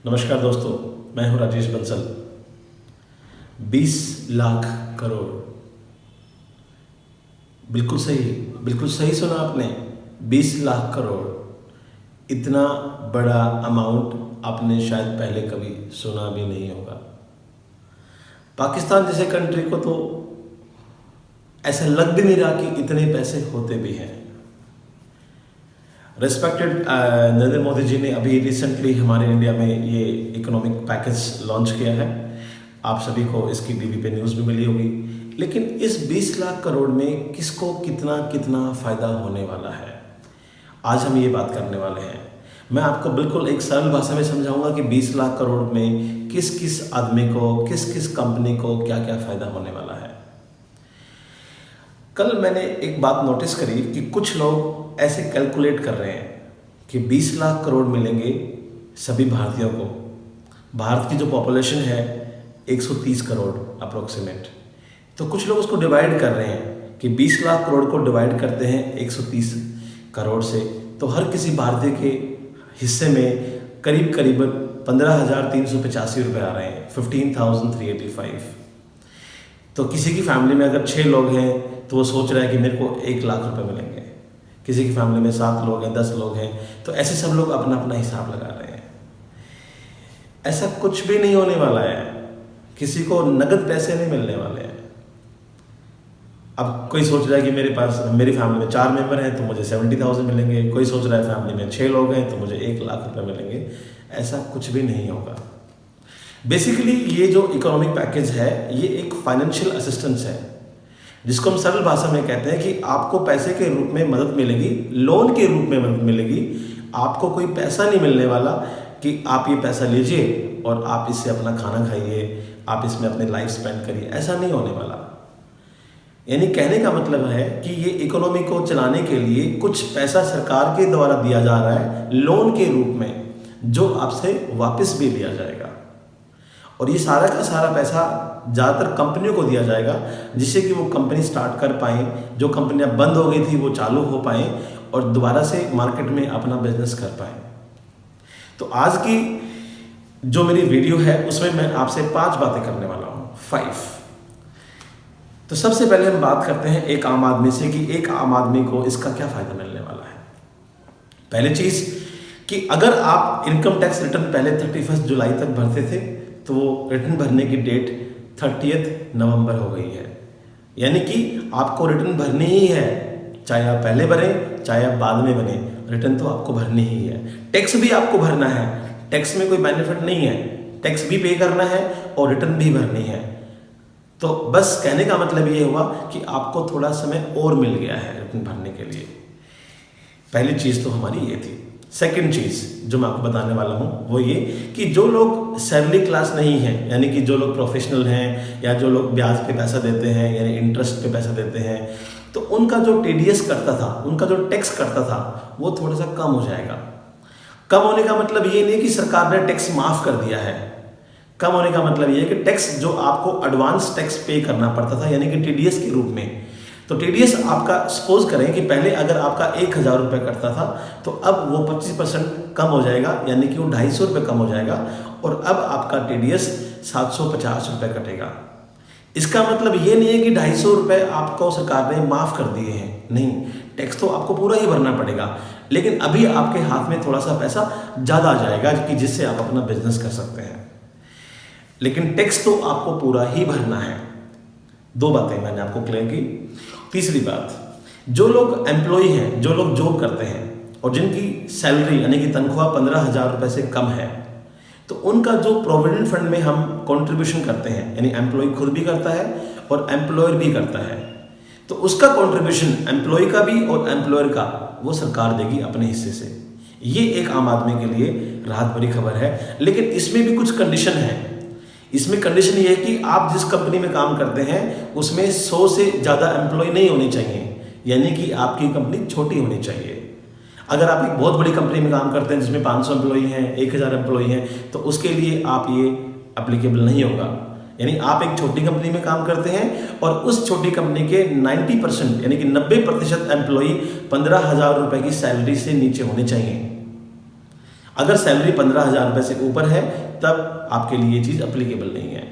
नमस्कार दोस्तों, मैं हूं राजेश बंसल। 20 लाख करोड़, बिल्कुल सही सुना आपने। 20 लाख करोड़, इतना बड़ा अमाउंट आपने शायद पहले कभी सुना भी नहीं होगा। पाकिस्तान जैसे कंट्री को तो ऐसा लग भी नहीं रहा कि इतने पैसे होते भी हैं। रिस्पेक्टेड नरेंद्र मोदी जी ने अभी रिसेंटली हमारे इंडिया में ये इकोनॉमिक पैकेज लॉन्च किया है। आप सभी को इसकी टीवी पे न्यूज़ भी मिली होगी। लेकिन इस 20 लाख करोड़ में किसको कितना कितना फ़ायदा होने वाला है, आज हम ये बात करने वाले हैं। मैं आपको बिल्कुल एक सरल भाषा में समझाऊंगा कि 20 लाख करोड़ में किस किस आदमी को, किस किस कंपनी को क्या क्या फ़ायदा होने वाला है। कल मैंने एक बात नोटिस करी कि कुछ लोग ऐसे कैलकुलेट कर रहे हैं कि 20 लाख करोड़ मिलेंगे सभी भारतीयों को। भारत की जो पॉपुलेशन है 130 करोड़ अप्रोक्सीमेट, तो कुछ लोग उसको डिवाइड कर रहे हैं कि 20 लाख करोड़ को डिवाइड करते हैं 130 करोड़ से, तो हर किसी भारतीय के हिस्से में करीब 15,385 रुपये आ रहे हैं, 15,385। तो किसी की फैमिली में अगर 6 लोग हैं तो वो सोच रहा है कि मेरे को 1 लाख रुपए मिलेंगे। किसी की फैमिली में 7 लोग हैं, 10 लोग हैं, तो ऐसे सब लोग अपना अपना हिसाब लगा रहे हैं। ऐसा कुछ भी नहीं होने वाला है, किसी को नगद पैसे नहीं मिलने वाले हैं। अब कोई सोच रहा है कि मेरी फैमिली में 4 मेंबर हैं तो मुझे 70,000 मिलेंगे। कोई सोच रहा है फैमिली में 6 लोग हैं तो मुझे 1 लाख रुपए मिलेंगे। ऐसा कुछ भी नहीं होगा। बेसिकली ये जो इकोनॉमिक पैकेज है ये एक फाइनेंशियल असिस्टेंस है, जिसको हम सरल भाषा में कहते हैं कि आपको पैसे के रूप में मदद मिलेगी, लोन के रूप में मदद मिलेगी। आपको कोई पैसा नहीं मिलने वाला कि आप ये पैसा लीजिए और आप इससे अपना खाना खाइए, आप इसमें अपने लाइफ स्पेंड करिए, ऐसा नहीं होने वाला। यानी कहने का मतलब है कि ये इकोनॉमी को चलाने के लिए कुछ पैसा सरकार के द्वारा दिया जा रहा है लोन के रूप में, जो आपसे वापस भी लिया जाएगा। और ये सारा का सारा पैसा ज़्यादातर कंपनियों को दिया जाएगा, जिससे कि वो कंपनी स्टार्ट कर पाएँ, जो कंपनियां बंद हो गई थी वो चालू हो पाएँ और दोबारा से मार्केट में अपना बिजनेस कर पाएँ। तो आज की जो मेरी वीडियो है उसमें मैं आपसे 5 बातें करने वाला हूँ, 5। तो सबसे पहले हम बात करते हैं एक आम आदमी से कि एक आम आदमी को इसका क्या फ़ायदा मिलने वाला है। पहली चीज़ कि अगर आप इनकम टैक्स रिटर्न पहले 31 जुलाई तक भरते थे तो वो रिटर्न भरने की डेट 30 नवंबर हो गई है। यानी कि आपको रिटर्न भरनी ही है, चाहे आप पहले भरें चाहे आप बाद में बने, रिटर्न तो आपको भरनी ही है। टैक्स भी आपको भरना है, टैक्स में कोई बेनिफिट नहीं है, टैक्स भी पे करना है और रिटर्न भी भरनी है। तो बस कहने का मतलब ये हुआ कि आपको थोड़ा समय और मिल गया है रिटर्न भरने के लिए। पहली चीज़ तो हमारी ये थी। सेकंड चीज़ जो मैं आपको बताने वाला हूँ वो ये कि जो लोग सैलरी क्लास नहीं हैं, यानी कि जो लोग प्रोफेशनल हैं या जो लोग ब्याज पे पैसा देते हैं यानी इंटरेस्ट पे पैसा देते हैं, तो उनका जो टीडीएस करता था, उनका जो टैक्स करता था, वो थोड़ा सा कम हो जाएगा। कम होने का मतलब ये नहीं कि सरकार ने टैक्स माफ़ कर दिया है। कम होने का मतलब ये है कि टैक्स जो आपको एडवांस टैक्स पे करना पड़ता था यानी कि टीडीएस के रूप में, तो टीडीएस आपका सपोज करें कि पहले अगर आपका 1,000 रुपये करता था तो अब वो 25% कम हो जाएगा, यानी कि वो 250 रुपये कम हो जाएगा और अब आपका टीडीएस 750 रुपये कटेगा। इसका मतलब ये नहीं है कि 250 रुपये आपको सरकार ने माफ़ कर दिए हैं, नहीं, टैक्स तो आपको पूरा ही भरना पड़ेगा। लेकिन अभी आपके हाथ में थोड़ा सा पैसा ज़्यादा आ जाएगा कि जिससे आप अपना बिजनेस कर सकते हैं, लेकिन टैक्स तो आपको पूरा ही भरना है। 2 बातें मैंने आपको क्लियर की। तीसरी बात, जो लोग एम्प्लॉई हैं, जो लोग जॉब करते हैं और जिनकी सैलरी यानी कि तनख्वाह 15,000 रुपये से कम है, तो उनका जो प्रोविडेंट फंड में हम कंट्रीब्यूशन करते हैं, यानी एम्प्लॉय खुद भी करता है और एम्प्लॉयर भी करता है, तो उसका कंट्रीब्यूशन एम्प्लॉय का भी और एम्प्लॉयर का वो सरकार देगी अपने हिस्से से। ये एक आम आदमी के लिए राहत भरी खबर है। लेकिन इसमें भी कुछ कंडीशन है। इसमें कंडीशन ये है कि आप जिस कंपनी में काम करते हैं उसमें 100 से ज़्यादा एम्प्लॉय नहीं होने चाहिए, यानी कि आपकी कंपनी छोटी होनी चाहिए। अगर आप एक बहुत बड़ी कंपनी में काम करते हैं जिसमें 500 एम्प्लॉय हैं, 1,000 एम्प्लॉय हैं, तो उसके लिए आप ये एप्लीकेबल नहीं होगा। यानी आप एक छोटी कंपनी में काम करते हैं और उस छोटी कंपनी के 90% यानी कि 90% एम्प्लॉय 15,000 रुपये की सैलरी से नीचे होने चाहिए। अगर सैलरी 15,000 रुपये से ऊपर है तब आपके लिए ये चीज़ अप्लीकेबल नहीं है।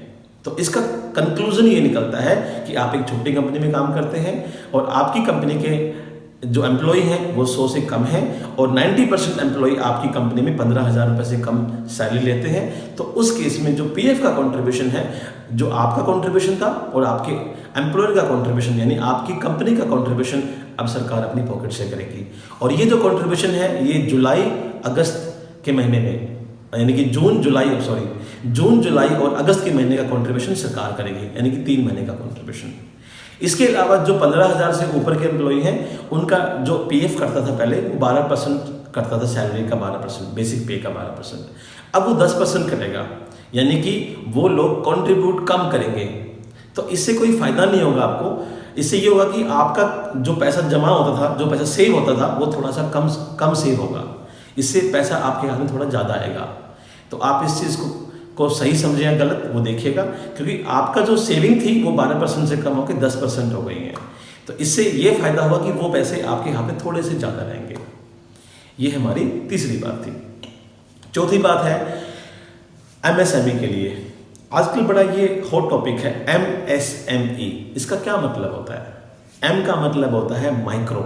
तो इसका कंक्लूजन ये निकलता है कि आप एक छोटी कंपनी में काम करते हैं और आपकी कंपनी के जो एम्प्लॉय हैं वो 100 से कम हैं और 90% एम्प्लॉय आपकी कंपनी में 15,000 रुपये से कम सैलरी लेते हैं। तो उस केस में जो पीएफ का कंट्रीब्यूशन है, जो आपका कंट्रीब्यूशन था और आपके एम्प्लॉयर का कंट्रीब्यूशन यानी आपकी कंपनी का कंट्रीब्यूशन अब सरकार अपनी पॉकेट से करेगी। और ये जो कंट्रीब्यूशन है ये जुलाई अगस्त के महीने में यानी कि जून जुलाई और अगस्त के महीने का कंट्रीब्यूशन सरकार करेगी, यानी कि 3 महीने का कंट्रीब्यूशन। इसके अलावा जो 15,000 से ऊपर के एम्प्लॉय हैं उनका जो पीएफ करता था पहले वो 12% करता था, सैलरी का 12%, बेसिक पे का 12%, अब वो 10% करेगा, यानी कि वो लोग कंट्रीब्यूट कम करेंगे। तो इससे कोई फायदा नहीं होगा आपको। इससे ये होगा कि आपका जो पैसा जमा होता था, जो पैसा सेव होता था वो थोड़ा सा कम सेव होगा, इससे पैसा आपके हाथ में थोड़ा ज़्यादा आएगा। तो आप इस चीज़ को सही समझे या गलत वो देखिएगा, क्योंकि आपका जो सेविंग थी वो 12% से कम होकर 10% हो गई है। तो इससे ये फायदा हुआ कि वो पैसे आपके हाथ में थोड़े से ज़्यादा रहेंगे। ये हमारी तीसरी बात थी। चौथी बात है एमएसएमई के लिए। आजकल बड़ा ये हॉट टॉपिक है एमएसएमई। इसका क्या मतलब होता है? एम का मतलब होता है माइक्रो,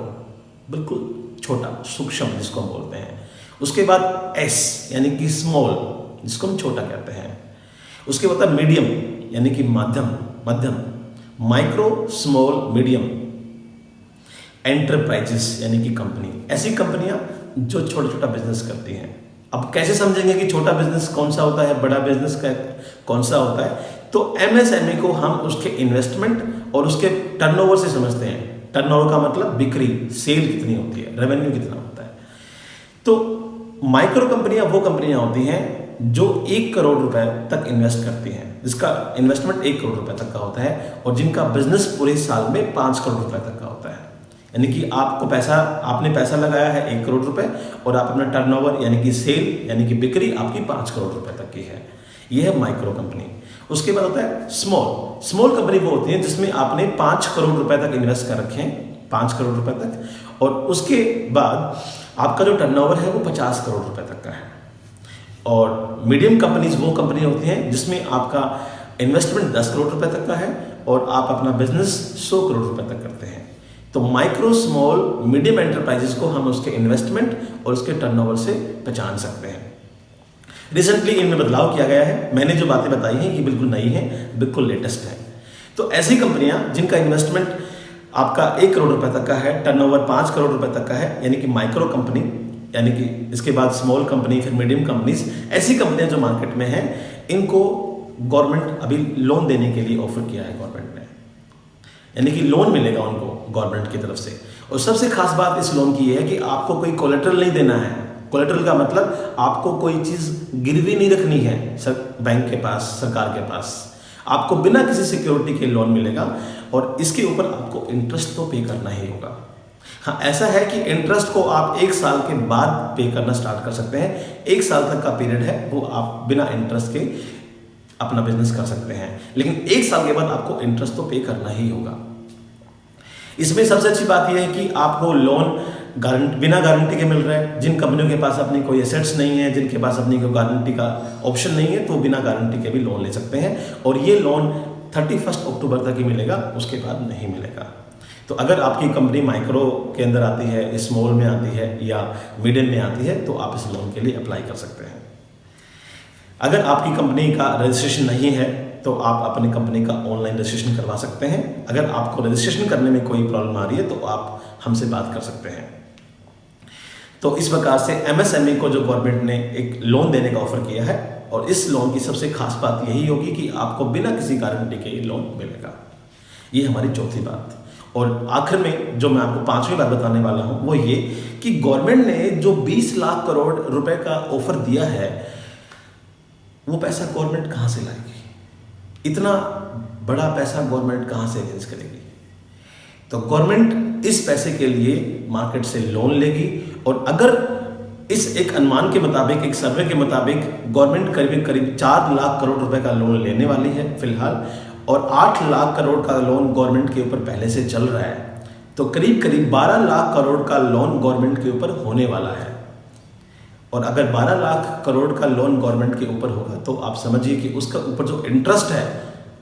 बिल्कुल छोटा, सूक्ष्म जिसको हम बोलते हैं। उसके बाद एस यानी कि स्मॉल, जिसको हम छोटा कहते हैं। उसके बाद मीडियम यानी कि मध्यम, माइक्रो, स्मॉल, मीडियम। एंटरप्राइजेस यानी कि कंपनी, ऐसी कंपनियां जो छोटा छोटा बिजनेस करती हैं। अब कैसे समझेंगे कि छोटा बिजनेस कौन सा होता है, बड़ा बिजनेस का कौन सा होता है? तो एमएसएमई को हम उसके इन्वेस्टमेंट और उसके टर्नओवर से समझते हैं। टर्नओवर का मतलब बिक्री, सेल कितनी होती है, रेवेन्यू कितना होता है। तो माइक्रो कंपनियां वो कंपनियां होती हैं जो 1 करोड़ रुपए तक इन्वेस्ट करती हैं, जिसका इन्वेस्टमेंट 1 करोड़ रुपए तक का होता है और जिनका बिजनेस पूरे साल में 5 करोड़ रुपए तक का होता है। यानी कि आपने पैसा लगाया है 1 करोड़ रुपए और आप अपना टर्नओवर यानी कि सेल यानी कि बिक्री आपकी 5 करोड़ रुपए तक की है। यह है माइक्रो कंपनी। उसके बाद होता है स्मॉल कंपनी वो होती है जिसमें आपने 5 करोड़ रुपए तक इन्वेस्ट कर रखे हैं, 5 करोड़ रुपए तक, और उसके बाद आपका जो टर्नओवर है वो 50 करोड़ रुपए तक का है। और मीडियम कंपनीज वो कंपनी होती हैं जिसमें आपका इन्वेस्टमेंट 10 करोड़ रुपए तक का है और आप अपना बिजनेस 100 करोड़ रुपए तक करते हैं। तो माइक्रो, स्मॉल, मीडियम एंटरप्राइजेस को हम उसके इन्वेस्टमेंट और उसके टर्नओवर से पहचान सकते हैं। रिसेंटली इनमें बदलाव किया गया है। मैंने जो बातें बताई हैं ये बिल्कुल नई हैं, बिल्कुल लेटेस्ट है। तो ऐसी कंपनियां जिनका इन्वेस्टमेंट आपका 1 करोड़ रुपए तक का है, टर्नओवर 5 करोड़ रुपए तक का है, यानी कि माइक्रो कंपनी, यानी कि इसके बाद स्मॉल कंपनी, फिर मीडियम कंपनीज, ऐसी कंपनियां जो मार्केट में हैं, इनको गवर्नमेंट अभी लोन देने के लिए ऑफर किया है गवर्नमेंट ने, यानी कि लोन मिलेगा उनको गवर्नमेंट की तरफ से। और सबसे खास बात इस लोन की है कि आपको कोई कोलेटरल नहीं देना है। कोलेटरल का मतलब आपको कोई चीज़ गिरवी नहीं रखनी है बैंक के पास, सरकार के पास। आपको बिना किसी सिक्योरिटी के लोन मिलेगा और इसके ऊपर आपको इंटरेस्ट तो पे करना ही होगा। हाँ, ऐसा है कि इंटरेस्ट को आप 1 साल के बाद पे करना स्टार्ट कर सकते हैं। 1 साल तक का पीरियड है, वो आप बिना इंटरेस्ट के अपना बिजनेस कर सकते हैं, लेकिन 1 साल के बाद आपको इंटरेस्ट तो पे करना ही होगा। इसमें सबसे अच्छी बात यह है कि आपको लोन बिना गारंटी के मिल रहा है। जिन कंपनियों के पास अपनी कोई एसेट्स नहीं है, जिनके पास अपनी कोई गारंटी का ऑप्शन नहीं है, तो बिना गारंटी के भी लोन ले सकते हैं और ये लोन 31 अक्टूबर तक ही मिलेगा, उसके बाद नहीं मिलेगा। तो अगर आपकी कंपनी माइक्रो के अंदर आती है, स्मॉल में आती है या मीडियम में आती है, तो आप इस लोन के लिए अप्लाई कर सकते हैं। अगर आपकी कंपनी का रजिस्ट्रेशन नहीं है तो आप अपनी कंपनी का ऑनलाइन रजिस्ट्रेशन करवा सकते हैं। अगर आपको रजिस्ट्रेशन करने में कोई प्रॉब्लम आ रही है तो आप हमसे बात कर सकते हैं। तो इस प्रकार से एमएसएमई को जो गवर्नमेंट ने एक लोन देने का ऑफर किया है, और इस लोन की सबसे खास बात यही होगी कि आपको बिना किसी गारंटी के ये लोन मिलेगा। ये हमारी चौथी बात। और आखिर में जो मैं आपको 5वीं बात बताने वाला हूँ वो ये कि गवर्नमेंट ने जो 20 लाख करोड़ रुपए का ऑफर दिया है, वो पैसा गवर्नमेंट कहाँ से लाएगी? इतना बड़ा पैसा गवर्नमेंट कहाँ से अरेंज करेगी? तो गवर्नमेंट इस पैसे के लिए मार्केट से लोन लेगी, और अगर इस एक अनुमान के मुताबिक, एक सर्वे के मुताबिक गवर्नमेंट करीब 4 लाख करोड़ रुपए का लोन लेने वाली है फिलहाल, और 8 लाख करोड़ का लोन गवर्नमेंट के ऊपर पहले से चल रहा है, तो करीब 12 लाख करोड़ का लोन गवर्नमेंट के ऊपर होने वाला है। और अगर 12 लाख करोड़ का लोन गवर्नमेंट के ऊपर होगा तो आप समझिए कि उसका ऊपर जो इंटरेस्ट है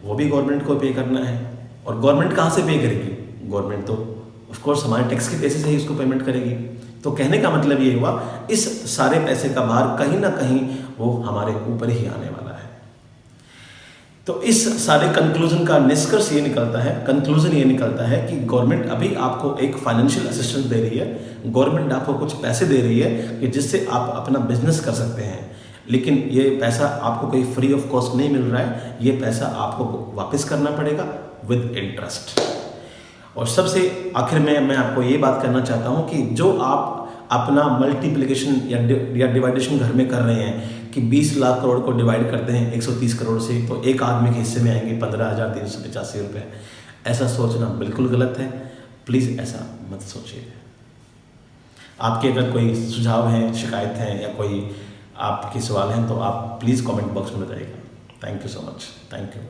वो भी गवर्नमेंट को पे करना है। और गवर्नमेंट कहाँ से पे करेगी? गवर्नमेंट तो ऑफ कोर्स हमारे टैक्स के पैसे से ही उसको पेमेंट करेगी। तो कहने का मतलब ये हुआ, इस सारे पैसे का भार कहीं ना कहीं वो हमारे ऊपर ही आने वाला है। तो इस सारे कंक्लूजन का निष्कर्ष ये निकलता है कि गवर्नमेंट अभी आपको एक फाइनेंशियल असिस्टेंस दे रही है, गवर्नमेंट आपको कुछ पैसे दे रही है कि जिससे आप अपना बिजनेस कर सकते हैं। लेकिन ये पैसा आपको कोई फ्री ऑफ कॉस्ट नहीं मिल रहा है, ये पैसा आपको वापस करना पड़ेगा विद इंटरेस्ट। और सबसे आखिर में मैं आपको ये बात करना चाहता हूँ कि जो आप अपना मल्टीप्लिकेशन या डिवाइडेशन घर में कर रहे हैं कि 20 लाख करोड़ को डिवाइड करते हैं 130 करोड़ से, तो एक आदमी के हिस्से में आएंगे 15,385 रुपये। ऐसा सोचना बिल्कुल गलत है, प्लीज़ ऐसा मत सोचिए। आपके अगर कोई सुझाव हैं, शिकायत हैं या कोई आपके सवाल हैं तो आप प्लीज़ कमेंट बॉक्स में बताइएगा। Thank you so much. Thank you.